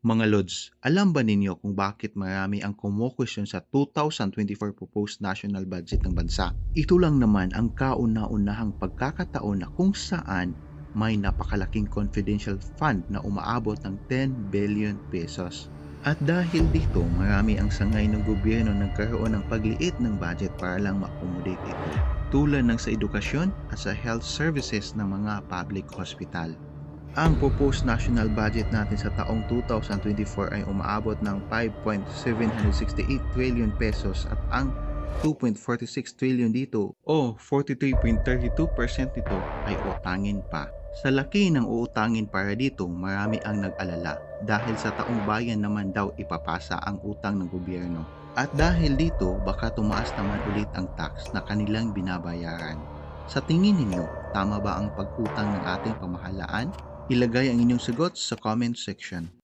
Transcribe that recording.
Mga Lods, alam ba ninyo kung bakit marami ang kumukusyon sa 2024 proposed national budget ng bansa? Ito lang naman ang kauna-unahang pagkakataon na kung saan may napakalaking confidential fund na umaabot ng 10 billion pesos. At dahil dito, marami ang sangay ng gobyerno nagkaroon ng pagliit ng budget para lang ma-accommodate ito. Tulad ng sa edukasyon at sa health services ng mga public hospital. Ang proposed national budget natin sa taong 2024 ay umaabot ng 5.768 trillion pesos at ang 2.46 trillion dito o 43.32% nito ay utangin pa. Sa laki ng uutangin para dito, marami ang nag-alala dahil sa taong bayan naman daw ipapasa ang utang ng gobyerno. At dahil dito, baka tumaas naman ulit ang tax na kanilang binabayaran. Sa tingin ninyo, tama ba ang pag-utang ng ating pamahalaan? Ilagay ang inyong sagot sa comment section.